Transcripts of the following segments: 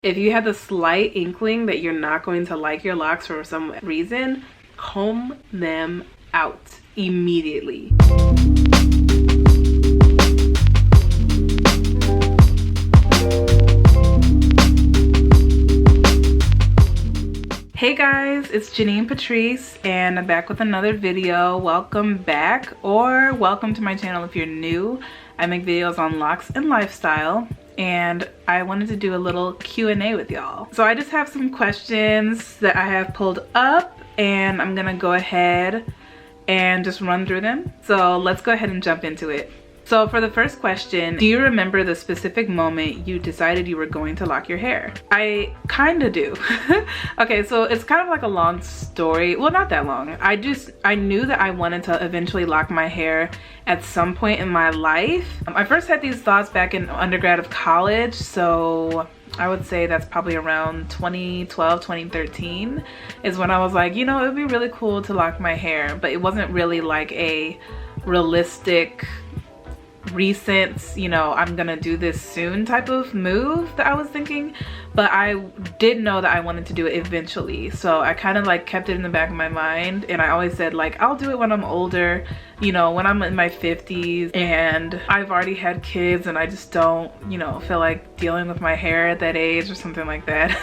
If you have the slight inkling that you're not going to like your locks for some reason, comb them out immediately. Hey guys, it's Janine Patrice and I'm back with another video. Welcome back, or welcome to my channel if you're new. I make videos on locks and lifestyle, and I wanted to do a little Q&A with y'all. So I just have some questions that I have pulled up and I'm gonna go ahead and just run through them. So let's go ahead and jump into it. So for the first question, do you remember the specific moment you decided you were going to lock your hair? I kind of do. Okay, so it's kind of like a long story. Well, not that long. I knew that I wanted to eventually lock my hair at some point in my life. I first had these thoughts back in undergrad of college, so I would say that's probably around 2012, 2013 is when I was like, you know, it would be really cool to lock my hair, but it wasn't really like a realistic, recent, you know, I'm gonna do this soon type of move that I was thinking. But I did know that I wanted to do it eventually, so I kind of like kept it in the back of my mind, and I always said like I'll do it when I'm older, you know, when I'm in my 50s and I've already had kids and I just don't, you know, feel like dealing with my hair at that age or something like that.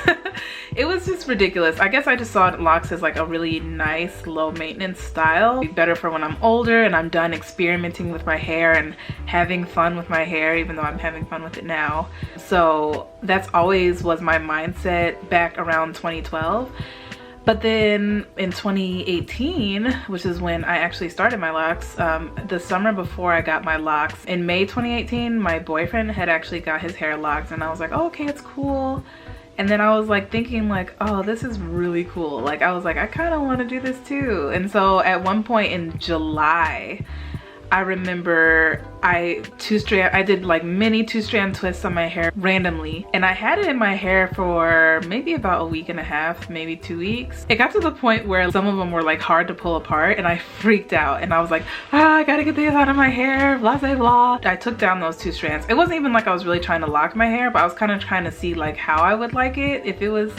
It was just ridiculous. I guess I just saw locks as like a really nice low maintenance style. Be better for when I'm older and I'm done experimenting with my hair and having fun with my hair, even though I'm having fun with it now. So that's always was my mindset back around 2012. But then in 2018, which is when I actually started my locks, the summer before I got my locks, in May 2018, my boyfriend had actually got his hair locked, and I was like, oh, okay, it's cool. And then I was like thinking like, oh, this is really cool. Like I was like, I kind of want to do this too. And so at one point in July, I remember I did like mini 2-strand twists on my hair randomly, and I had it in my hair for maybe about a week and a half, maybe 2 weeks. It got to the point where some of them were like hard to pull apart, and I freaked out and I was like, I gotta get these out of my hair, blah blah blah. I took down those 2 strands. It wasn't even like I was really trying to lock my hair, but I was kind of trying to see like how I would like it if it was,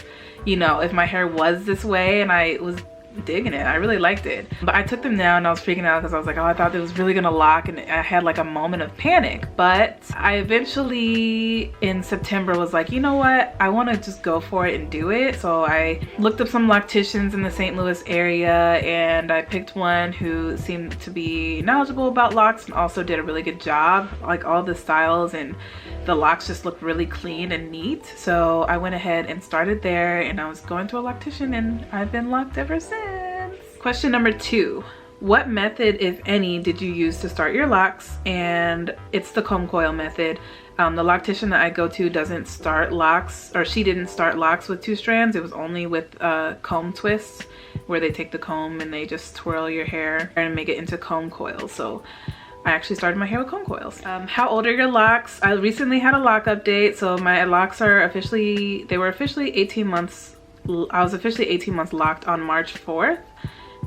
you know, if my hair was this way, and I was digging it. I really liked it. But I took them down and I was freaking out because I was like, oh, I thought it was really gonna lock, and I had like a moment of panic. But I eventually in September was like, you know what, I want to just go for it and do it. So I looked up some locticians in the St. Louis area, and I picked one who seemed to be knowledgeable about locks and also did a really good job. Like all the styles and the locks just looked really clean and neat. So I went ahead and started there, and I was going to a loctician, and I've been locked ever since. Question number 2. What method, if any, did you use to start your locks? And it's the comb coil method. The loctician that I go to doesn't start locks, or she didn't start locks with 2 strands. It was only with comb twists, where they take the comb and they just twirl your hair and make it into comb coils. So I actually started my hair with comb coils. How old are your locks? I recently had a lock update, so my locks are officially, they were officially 18 months. I was officially 18 months locked on March 4th.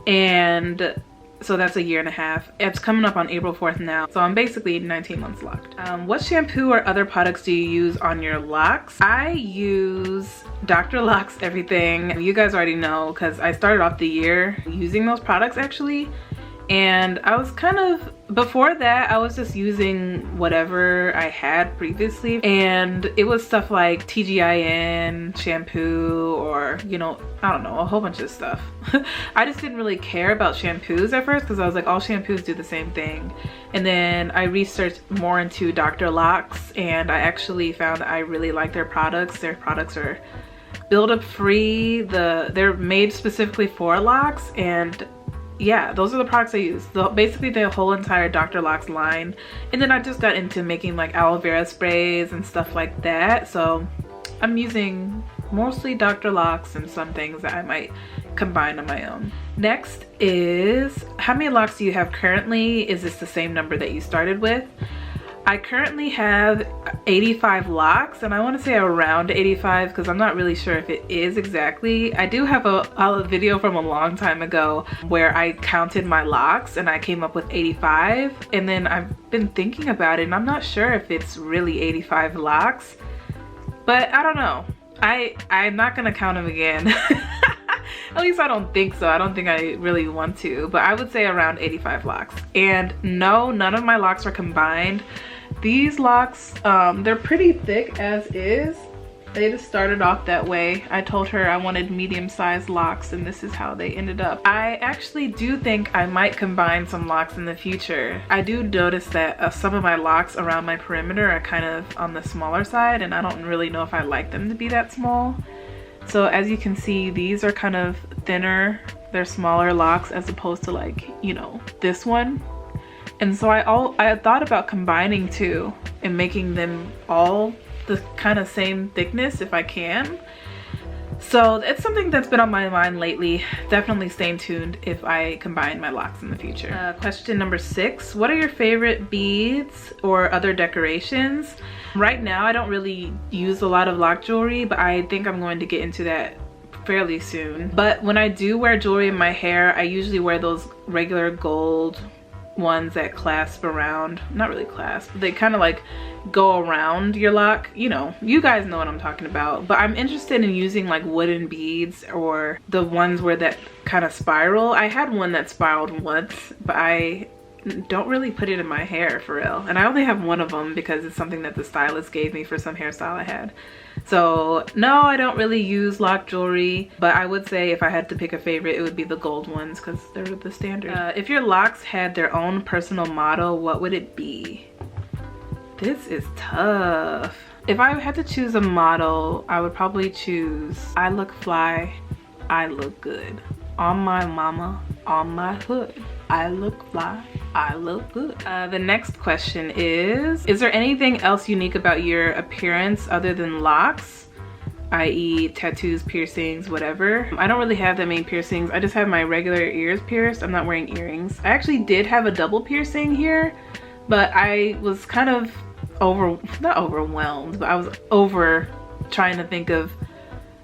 And so that's a 1.5 years. It's coming up on April 4th now, so I'm basically 19 months locked. What shampoo or other products do you use on your locks? I use Dr. Locs Everything. You guys already know because I started off the year using those products actually. And I was kind of, before that, I was just using whatever I had previously. And it was stuff like TGIN, shampoo, or, you know, I don't know, a whole bunch of stuff. I just didn't really care about shampoos at first because I was like, all shampoos do the same thing. And then I researched more into Dr. Locs, and I actually found that I really like their products. Their products are buildup free. They're made specifically for locks, and yeah, those are the products I use. Basically the whole entire Dr. Locs line. And then I just got into making like aloe vera sprays and stuff like that. So I'm using mostly Dr. Locs and some things that I might combine on my own. Next is, how many locks do you have currently? Is this the same number that you started with? I currently have 85 locks, and I want to say around 85 because I'm not really sure if it is exactly. I do have a video from a long time ago where I counted my locks and I came up with 85, and then I've been thinking about it and I'm not sure if it's really 85 locks, but I don't know. I'm not gonna count them again. At least I don't think so. I don't think I really want to, but I would say around 85 locks. And no, none of my locks are combined. These locks, they're pretty thick as is. They just started off that way. I told her I wanted medium-sized locks, and this is how they ended up. I actually do think I might combine some locks in the future. I do notice that some of my locks around my perimeter are kind of on the smaller side, and I don't really know if I like them to be that small. So as you can see, these are kind of thinner. They're smaller locks as opposed to, like, you know, this one. And so I thought about combining two and making them all the kind of same thickness if I can. So it's something that's been on my mind lately. Definitely stay tuned if I combine my locks in the future. Question number 6, what are your favorite beads or other decorations? Right now I don't really use a lot of lock jewelry, but I think I'm going to get into that fairly soon. But when I do wear jewelry in my hair, I usually wear those regular gold ones that clasp around, not really clasp, they kind of like go around your lock. You know, you guys know what I'm talking about. But I'm interested in using like wooden beads or the ones where that kind of spiral. I had one that spiraled once, but I don't really put it in my hair for real. And I only have one of them because it's something that the stylist gave me for some hairstyle I had. So no, I don't really use lock jewelry, but I would say if I had to pick a favorite, it would be the gold ones because they're the standard. If your locks had their own personal motto, what would it be? This is tough. If I had to choose a motto, I would probably choose I look fly, I look good. On my mama, on my hood, I look fly, I look good. The next question is there anything else unique about your appearance other than locks? I.e. tattoos, piercings, whatever. I don't really have that many piercings. I just have my regular ears pierced. I'm not wearing earrings. I actually did have a double piercing here, but I was kind of not overwhelmed, but I was over trying to think of,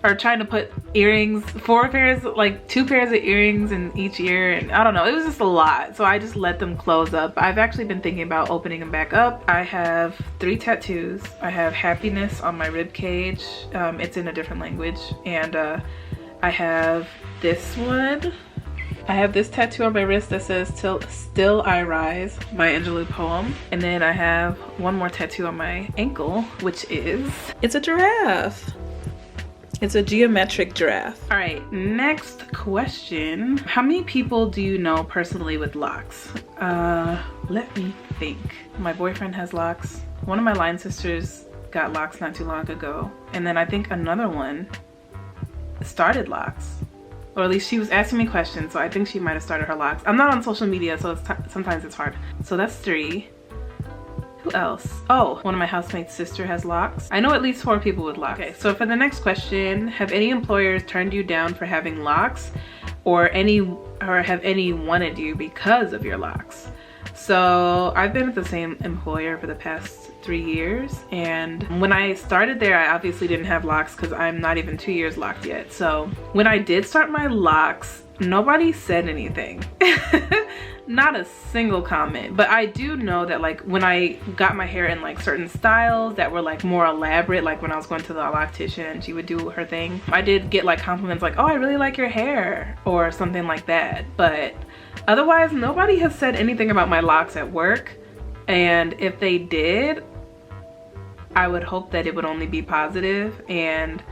or trying to put earrings, 4 pairs, like 2 pairs of earrings in each ear, and I don't know, it was just a lot. So I just let them close up. I've actually been thinking about opening them back up. I have 3 tattoos. I have happiness on my rib cage. It's in a different language. And I have this one. I have this tattoo on my wrist that says Still I Rise, my Angelou poem. And then I have one more tattoo on my ankle, which is, it's a giraffe. It's a geometric giraffe. All right, next question. How many people do you know personally with locks? Let me think. My boyfriend has locks. One of my line sisters got locks not too long ago. And then I think another one started locks. Or at least she was asking me questions, so I think she might have started her locks. I'm not on social media, so sometimes it's hard. So that's 3. Who else? Oh, one of my housemates' sister has locks. I know at least 4 people with locks. Okay, so for the next question, have any employers turned you down for having locks, or have any wanted you because of your locks? So I've been at the same employer for the past 3 years, and when I started there, I obviously didn't have locks because I'm not even 2 years locked yet. So when I did start my locks, nobody said anything. Not a single comment. But I do know that like when I got my hair in like certain styles that were like more elaborate, like when I was going to the loctician, she would do her thing, I did get like compliments like, oh, I really like your hair, or something like that. But otherwise, nobody has said anything about my locks at work. And if they did, I would hope that it would only be positive. And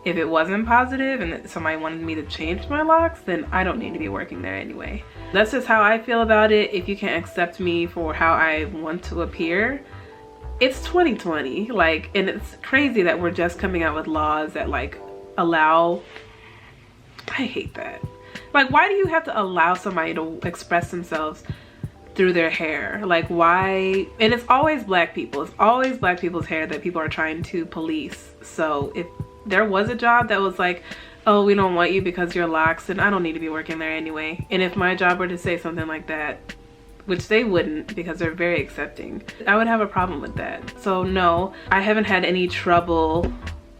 if it wasn't positive and somebody wanted me to change my locks, then I don't need to be working there anyway. That's just how I feel about it. If you can't accept me for how I want to appear, it's 2020. Like, and it's crazy that we're just coming out with laws that like allow, I hate that. Like, why do you have to allow somebody to express themselves through their hair? Like, why? And it's always black people. It's always black people's hair that people are trying to police. So if there was a job that was like, oh, we don't want you because you're locks, then I don't need to be working there anyway. And if my job were to say something like that, which they wouldn't because they're very accepting, I would have a problem with that. So no, I haven't had any trouble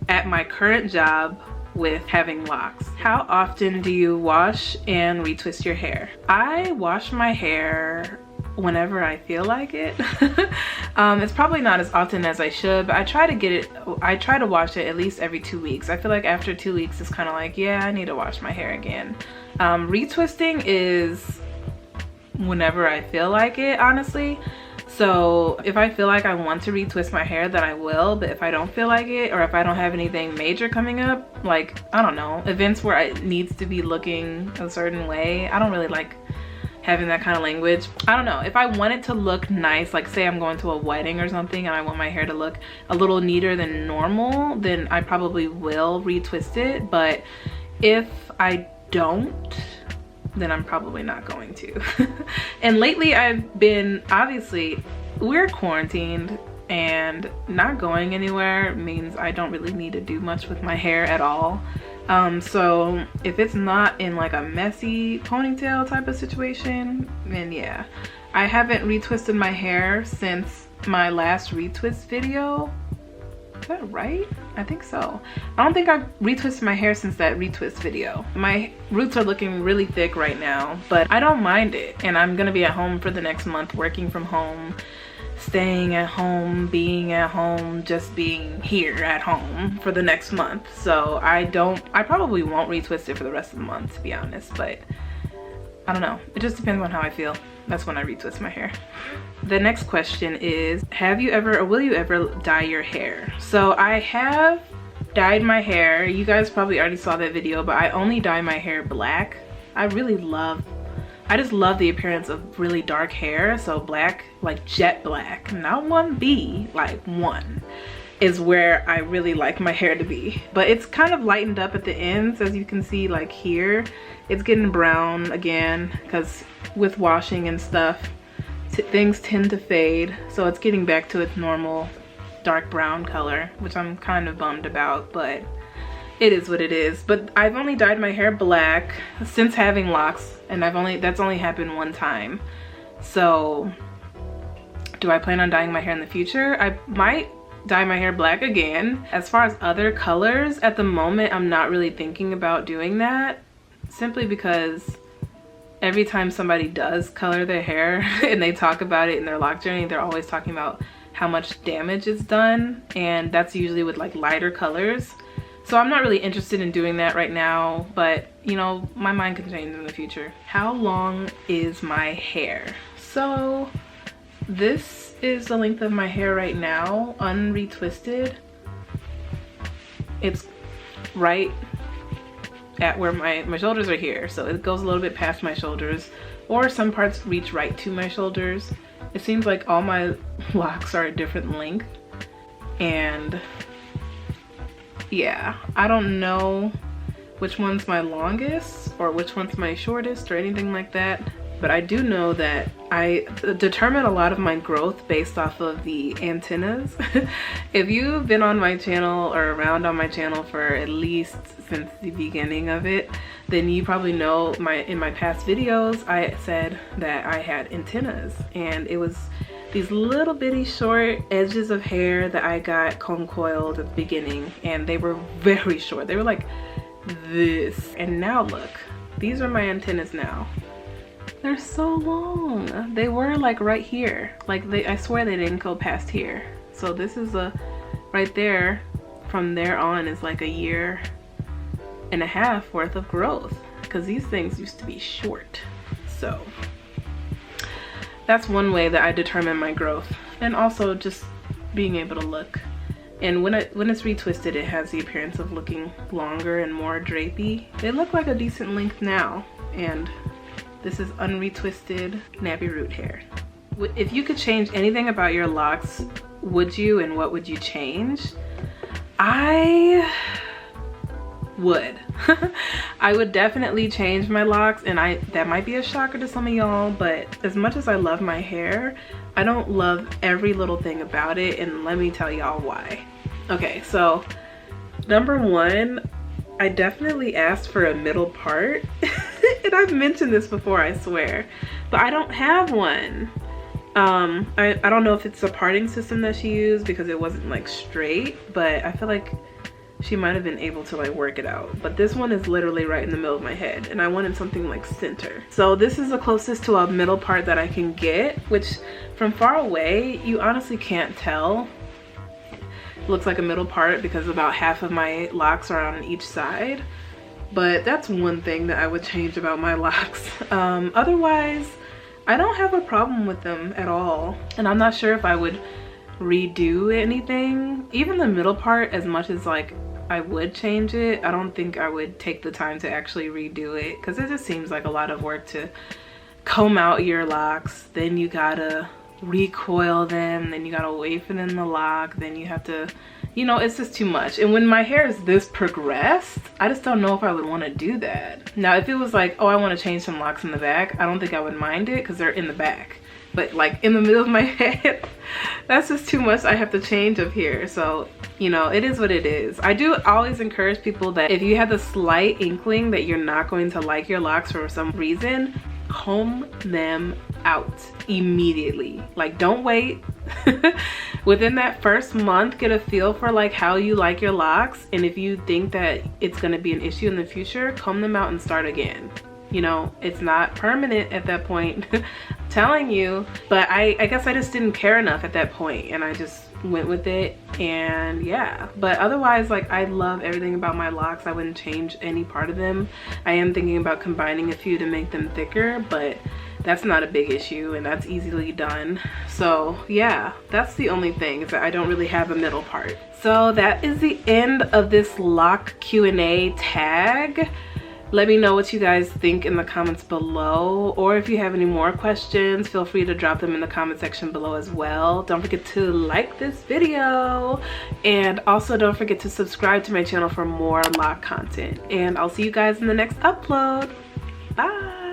at my current job with having locks. How often do you wash and retwist your hair? I wash my hair whenever I feel like it. It's probably not as often as I should, but I try to wash it at least every 2 weeks. I feel like after 2 weeks it's kind of like, yeah, I need to wash my hair again. Retwisting is whenever I feel like it, honestly. So if I feel like I want to retwist my hair, then I will. But if I don't feel like it, or if I don't have anything major coming up, like, I don't know, events where it needs to be looking a certain way, I don't really like having that kind of language. I don't know, if I want it to look nice, like say I'm going to a wedding or something and I want my hair to look a little neater than normal, then I probably will retwist it. But if I don't, then I'm probably not going to. And lately I've been, obviously we're quarantined, and not going anywhere means I don't really need to do much with my hair at all. So if it's not in like a messy ponytail type of situation, then yeah. I haven't retwisted my hair since my last retwist video. Is that right? I think so. I don't think I've retwisted my hair since that retwist video. My roots are looking really thick right now, but I don't mind it. And I'm gonna be at home for the next month, working from home, staying at home, being at home, just being here at home for the next month. So I probably won't retwist it for the rest of the month, to be honest, but I don't know. It just depends on how I feel. That's when I retwist my hair. The next question is, have you ever or will you ever dye your hair? So I have dyed my hair. You guys probably already saw that video, but I only dye my hair black. I just love the appearance of really dark hair. So black, like jet black, not 1B, like 1 is where I really like my hair to be. But it's kind of lightened up at the ends, as you can see, like here. It's getting brown again, because with washing and stuff, things tend to fade. So it's getting back to its normal dark brown color, which I'm kind of bummed about, but it is what it is. But I've only dyed my hair black since having locks, and that's only happened one time. So do I plan on dyeing my hair in the future? I might dye my hair black again. As far as other colors, at the moment I'm not really thinking about doing that, simply because every time somebody does color their hair and they talk about it in their Loc journey, they're always talking about how much damage it's done, and that's usually with like lighter colors. So I'm not really interested in doing that right now, but you know, my mind can change in the future. How long is my hair? So this is the length of my hair right now, unretwisted. It's right at where my shoulders are here, so it goes a little bit past my shoulders, or some parts reach right to my shoulders. It seems like all my locks are a different length, and yeah, I don't know which one's my longest or which one's my shortest or anything like that, but I do know that I determine a lot of my growth based off of the antennas. If you've been on my channel or around on my channel for at least since the beginning of it, then you probably know in my past videos I said that I had antennas, and it was these little bitty short edges of hair that I got comb coiled at the beginning, and they were very short. They were like this, and now look, these are my antennas now. They're so long. They were like right here, like I swear they didn't go past here. So this is right there, from there on is like 1.5 years worth of growth, because these things used to be short. So that's one way that I determine my growth, and also just being able to look. And when it's retwisted, it has the appearance of looking longer and more drapey. They look like a decent length now, and this is unretwisted nappy root hair. If you could change anything about your locks, would you, and what would you change? I would. I would definitely change my locks, and that might be a shocker to some of y'all, but as much as I love my hair, I don't love every little thing about it, and let me tell y'all why. Okay, so number one, I definitely asked for a middle part. And I've mentioned this before, I swear, but I don't have one. I don't know if it's a parting system that she used, because it wasn't like straight, but I feel like she might have been able to like work it out. But this one is literally right in the middle of my head, and I wanted something like center. So this is the closest to a middle part that I can get, which from far away, you honestly can't tell. It looks like a middle part because about half of my locks are on each side. But that's one thing that I would change about my locks. Otherwise, I don't have a problem with them at all. And I'm not sure if I would redo anything. Even the middle part, as much as like I would change it, I don't think I would take the time to actually redo it, because it just seems like a lot of work to comb out your locks. Then you gotta recoil them, then you gotta wave it in the lock, then you have to, you know, it's just too much. And when my hair is this progressed, I just don't know if I would want to do that. Now if it was like, oh, I want to change some locks in the back, I don't think I would mind it because they're in the back. But like in the middle of my head, that's just too much I have to change up here. So, you know, it is what it is. I do always encourage people that if you have the slight inkling that you're not going to like your locks for some reason, comb them out immediately. Like, don't wait. Within that first month, get a feel for like how you like your locks, and if you think that it's going to be an issue in the future, comb them out and start again. You know, it's not permanent at that point. I'm telling you. But I guess I just didn't care enough at that point, and I just went with it. And yeah, but otherwise, like, I love everything about my locks. I wouldn't change any part of them. I am thinking about combining a few to make them thicker, but that's not a big issue, and that's easily done. So yeah, that's the only thing, is that I don't really have a middle part. So that is the end of this lock Q&A tag. Let me know what you guys think in the comments below, or if you have any more questions, feel free to drop them in the comment section below as well. Don't forget to like this video, and also don't forget to subscribe to my channel for more lock content. And I'll see you guys in the next upload. Bye.